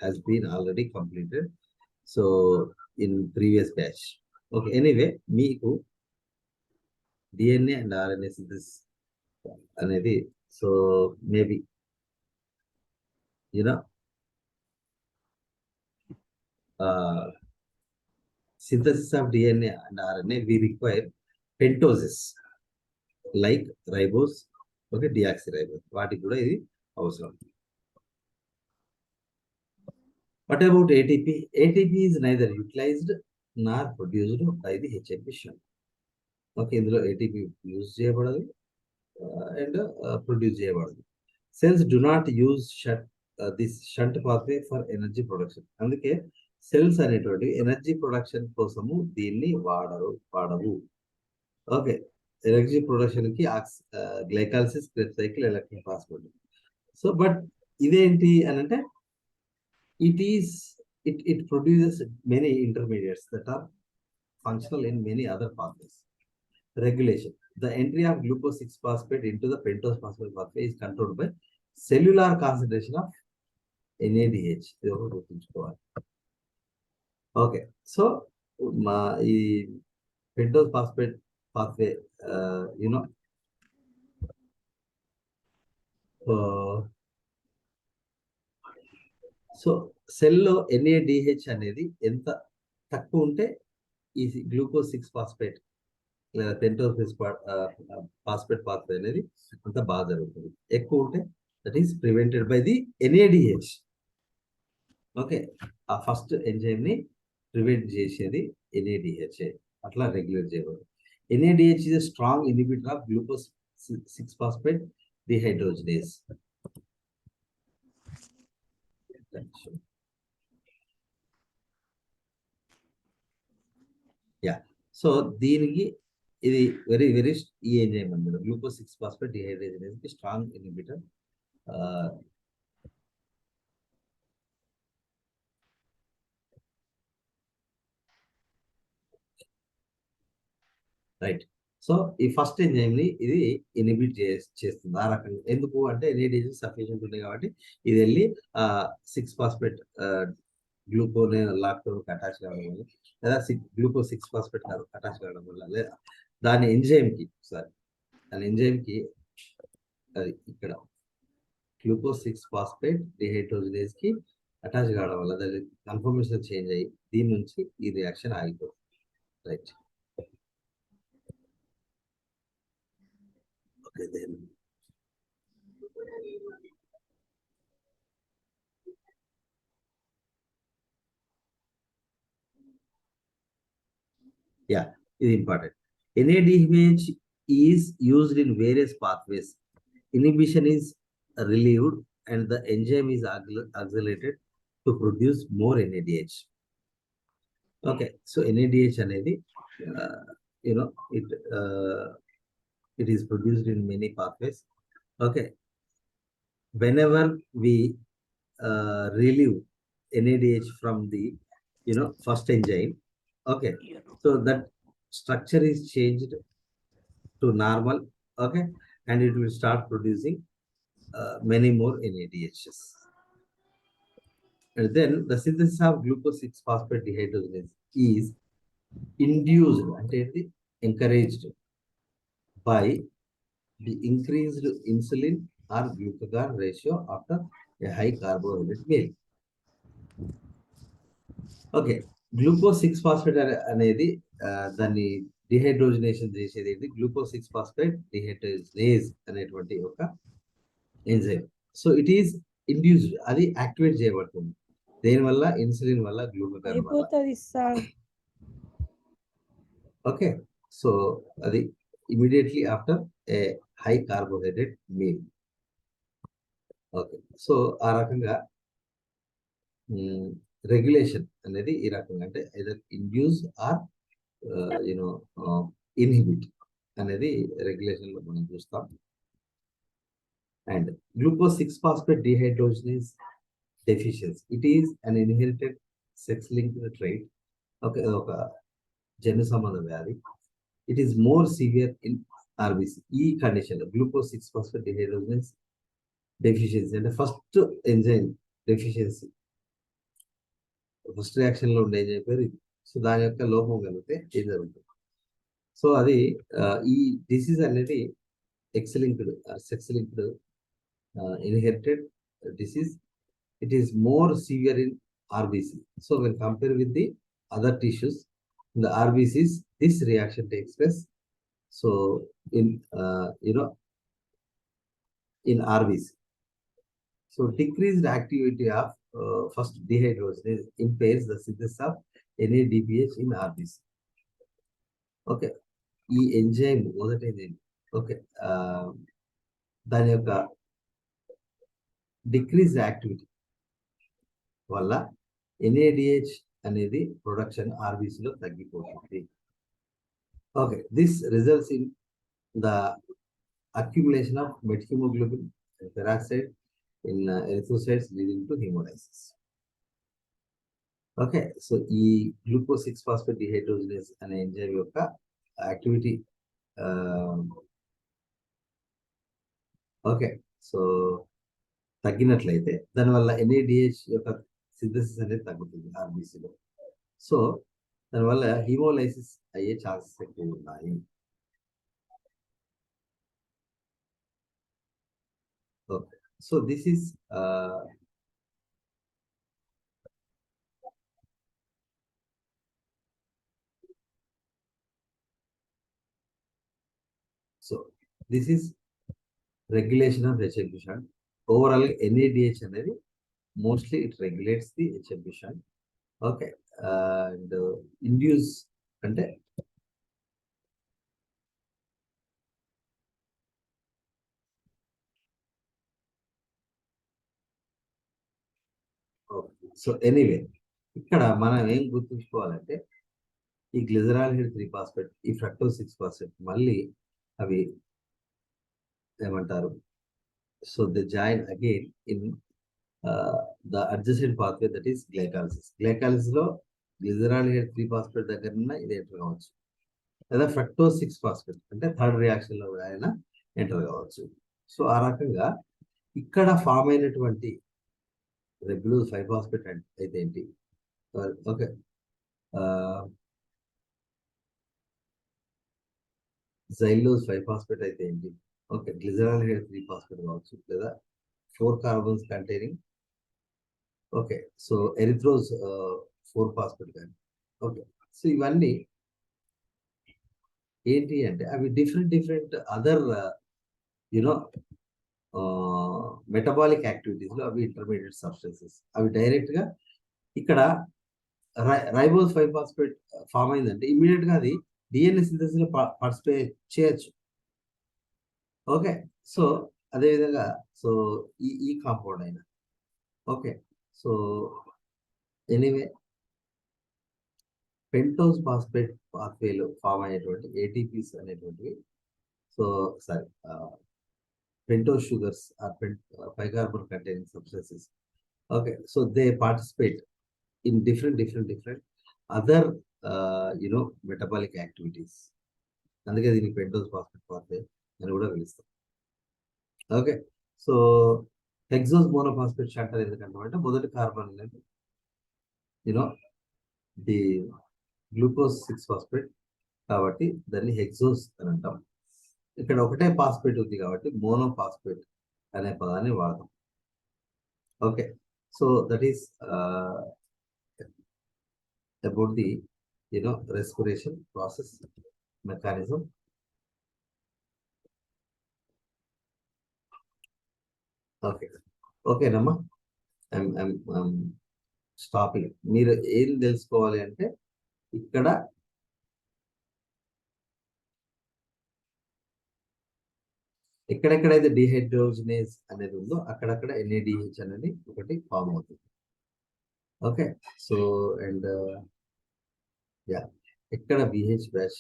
has been already completed. So in previous batch. Okay, anyway, మీకు DNA and RNA synthesis అనేది so maybe synthesis of DNA and RNA we require pentoses like ribose, okay, deoxyribose. వాటికి కూడా ఇది అవసరం. What about ATP? ATP is neither utilized nor produced by the Hmp shunt. Okay, ఇందులో ATP use చేయబడదు and produce చేయబడదు. Cells do not use this shunt pathway for energy production. అందుకే cells అనేటువంటి energy production కోసము దీన్ని వాడవు. Okay, energy production కి glycolysis, Krebs cycle, electron transport. So but ఇదేంటి అని అంటే it produces many intermediates that are functional in many other pathways. Regulation. The entry of glucose 6-phosphate into the pentose phosphate pathway is controlled by cellular concentration of NADH. Okay, so ఈ pentose phosphate pathway, so సెల్లో NADH అనేది ఎంత తక్కువ ఉంటే ఈ glucose 6-ఫాస్ఫేట్ లేదా pentose phosphate pathway అనేది అంత బాగా జరుగుతుంది. ఎక్కువ ఉంటే that is prevented by the NADH. Okay, ఆ ఫస్ట్ ఎంజైమ్ ని ప్రివెంట్ చేసేది NADH, అట్లా రెగ్యులేట్ చేయబడదు. NADH is a strong inhibitor of glucose 6-phosphate dehydrogenase. Yeah, so దీనికి ఇది వెరీ ఈ ఎంజైమ్ అన్నమాట, గ్లూకోజ్ 6-phosphate dehydrogenase కి స్ట్రాంగ్ ఇన్హిబిటర్. రైట్, సో ఈ ఫస్ట్ ఎంజైమ్ ని ఇది ఇన్హిబిట్ చేస్తుంది ఆ రకంగా. ఎందుకు అంటే NADH సఫిషియెంట్ ఉంది కాబట్టి ఇది వెళ్ళి 6-phosphate గ్లూకోన్ లాక్టోన్ అటాచ్ కావడం వల్ల, లేదా గ్లూకోజ్ 6-phosphate అటాచ్ కావడం వల్ల, లేదా దాని ఎంజైమ్ కి అది ఇక్కడ గ్లూకోజ్ 6-phosphate డిహైడ్రోజినేజ్ కి అటాచ్ కావడం వల్ల దాని కన్ఫర్మేషన్ చేంజ్ అయ్యి దీని నుంచి ఈ రియాక్షన్ ఆగిపోతుంది. రైట్, ఓకే, దెన్ yeah, ఇది important. NADH is used in various pathways. Inhibition is relieved and the enzyme is accelerated to produce more NADH. Okay, so NADH అనేది it is produced in many pathways. Okay, whenever we relieve NADH from the first enzyme, okay, so that structure is changed to normal. Okay, and it will start producing many more NADHs. And then the synthesis of glucose 6-phosphate dehydrogenase is induced and encouraged by the increased insulin or glucagon ratio after a high carbohydrate meal. Okay, glucose 6-phosphate అనేది దాన్ని డిహైడ్రోజనేషన్ చేసేది glucose 6-phosphate dehydrogenase అనేటువంటి ఒక enzyme. So it is induced, అది activate చేయబడుతుంది. దేని వల్ల? Insulin వల్ల, గ్లూకగన్ వల్ల. అయిపోతుంది సార్. ఓకే, సో అది immediately after a high carbohydrate meal. Okay, so ఆ రకంగా రెగ్యులేషన్ అనేది ఈ రకంగా, అంటే either induce or you know inhibit అనేది రెగ్యులేషన్ లో మనం చూస్తాం. And glucose 6-phosphate dehydrogenase deficiency, it is an inherited sex-linked trait. ఓకే, ఒక జన్యు సంబంధ వ్యాధి. It is more severe in RBC. ఈ condition glucose 6-phosphate dehydrogenase deficiency అంటే first enzyme deficiency, first reaction లో ఉండే ఎంజైమ్ పేరు ఇది. సో దాని యొక్క లోపం కలిగితే ఏం జరుగుతుంది? సో అది ఈ డిసీజ్ అనేది X-linked, sex-linked inherited disease. It is more severe in RBC. So when compared with the other tissues, in the RBCs, this reaction takes place. So in in RBC, so decreased activity of first dehydrogenase impairs the synthesis of NADPH in RBC. Okay, ఈ enzyme మొదటి enzyme, okay, దాని యొక్క decrease activity వల్ల NADH అనేది production ఆర్బీసీలో తగ్గిపోతుంది. Okay, this results in the accumulation of methaemoglobin peroxide in erythrocytes leading to haemolysis. Okay, so ఈ glucose 6-phosphate dehydrogenase అనే ఎంజైమ్ యొక్క యాక్టివిటీ, ఓకే, సో తగ్గినట్లయితే దానివల్ల ఎన్ఏడిహెచ్ యొక్క సింథసిస్ అనేది తగ్గుతుంది ఆర్బీసీలో. సో దానివల్ల హీమోలైసిస్ అయ్యే ఛాన్సెస్ ఎక్కువ ఉన్నాయి. Okay, so this is regulation of HMP shunt. Overall NADH అనేది mostly it regulates the HMP shunt. Okay, and induce అంటే సో ఎనీవే ఇక్కడ మనం ఏం గుర్తుంచుకోవాలంటే ఈ గ్లిజరాల్డిహైడ్ 3-phosphate, ఈ ఫ్రక్టోజ్ 6-phosphate మళ్ళీ అవి ఏమంటారు, so they join again in the adjacent pathway, that is glycolysis. Glycolysis లో గ్లిజరాల్డిహైడ్ 3-phosphate దగ్గర ఇది ఎంటర్ కావచ్చు, లేదా ఫ్రక్టోజ్ 6-phosphate అంటే థర్డ్ రియాక్షన్ లో ఆయన ఎంటర్ కావచ్చు. సో ఆ రకంగా ఇక్కడ ఫామ్ అయినటువంటి రెగ్యులర్ 5-phosphate అయితే ఏంటి, ఓకే, జైలోజ్ 5-phosphate అయితే ఏంటి, ఓకే, గ్లిజరాల్డిహైడ్ 3-phosphate కావచ్చు, లేదా 4 carbons containing, okay, so erythrose 4-phosphate కానీ. ఓకే, సో ఇవన్నీ ఏంటి అంటే అవి different other you know metabolic activities లో అవి ఇంటర్మీడియట్ సబ్స్టెన్సెస్. అవి డైరెక్ట్ గా ఇక్కడ రైబోజ్ 5-phosphate ఫామ్ అయిందంటే ఇమీడియట్ గా అది డిఎన్ఏ సింథసిస్ లో పార్టిసిపేట్ చేయొచ్చు. ఓకే, సో అదేవిధంగా సో ఈ కాంపౌండ్ అయినా, okay, so anyway pentose phosphate పాత్వేలో ఫామ్ అయ్యేటువంటి ఏటీపీస్ అనేటువంటివి, so sorry pentose sugars are 5 carbon containing substances. Okay, so they participate in different other metabolic activities. అందుకే దీనికి పెంటోజ్ ఫాస్ఫేట్ పాత్వే అని కూడా పిలుస్తాం. ఓకే, సో హెక్సోజ్ మోనోఫాస్ఫేట్ షంటర్ ఎందుకంటే మొదటి కార్బన్ అనేది ది గ్లూకోజ్ 6-phosphate కాబట్టి దాన్ని హెక్సోజ్ అని అంటాం. ఇక్కడ ఒకటే ఫాస్ఫేట్ ఉంది కాబట్టి మోనోఫాస్ఫేట్ అనే పదాన్ని వాడతాం. Okay, so that is about the respiration process mechanism. ఓకేనమ్మా, స్టాపింగ్. మీరు ఏం తెలుసుకోవాలి అంటే ఇక్కడ ఎక్కడెక్కడైతే డిహైడ్రోజనేజ్ అనేది ఉందో అక్కడక్కడ NADH అనేది ఒకటి ఫామ్ అవుతుంది. ఓకే, సో అండ్ యా ఎక్కడ BH బ్యాచ్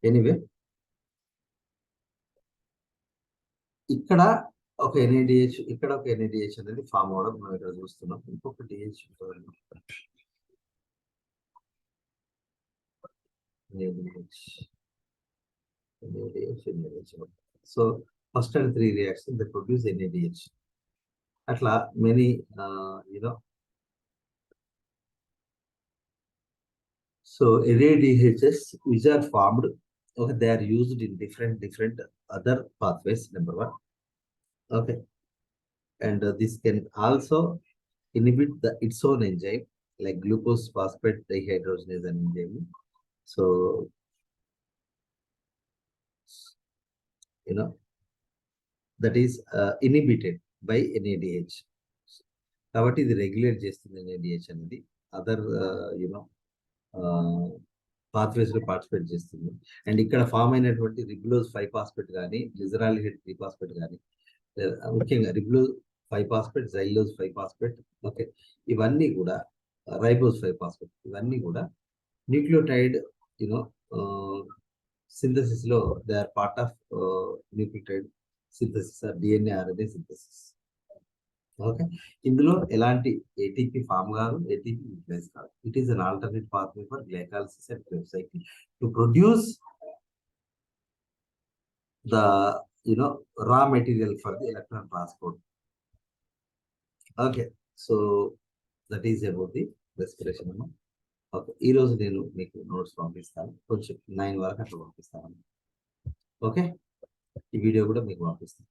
ఎనీవే ఇక్కడ ఒక NADH, ఇక్కడ ఒక NADH అనేది ఫామ్ అవడం మనం ఇక్కడ చూస్తున్నాం. ఇంకొక DH so first and 3 reaction they produce NADH. అట్లా many you know so NADHs which are formed, okay, they are used in different other pathways, number one. Okay, and this can also inhibit its own enzyme like glucose phosphate dehydrogenase enzyme. So that is inhibited by NADH. కాబట్టి ఇది regulate చేస్తుంది NADH అనేది other pathways లో participate చేస్తుంది. And ఇక్కడ form అయినటువంటి రిబ్లోజ్ 5-ఫాస్ఫేట్ కానీ glyceraldehyde 3-ఫాస్ఫేట్ కానీ, ముఖ్యంగా రిబ్లోజ్ 5-ఫాస్ఫేట్, జైలోజ్ 5-ఫాస్ఫేట్, ఓకే, ఇవన్నీ కూడా రైబోజ్ 5-ఫాస్ఫేట్, ఇవన్నీ కూడా న్యూక్లియోటైడ్ సింథసిస్ లో they are part of nucleotide synthesis or DNA RNA synthesis. Okay, ఇందులో ఎలాంటి ATP ఫామ్ కాదు, ATP యూటిలైజ్ కాదు. It is an alternate pathway for glycolysis and Krebs cycle to produce the raw material for the electron transport. Okay, so that is about the respiration అమ్మా. Okay, ఈ రోజు నేను మీకు notes పంపిస్తాను, కొంచెం 9 వరకు అట్లా పంపిస్తాను. ఓకే, ఈ వీడియో కూడా మీకు పంపిస్తాను.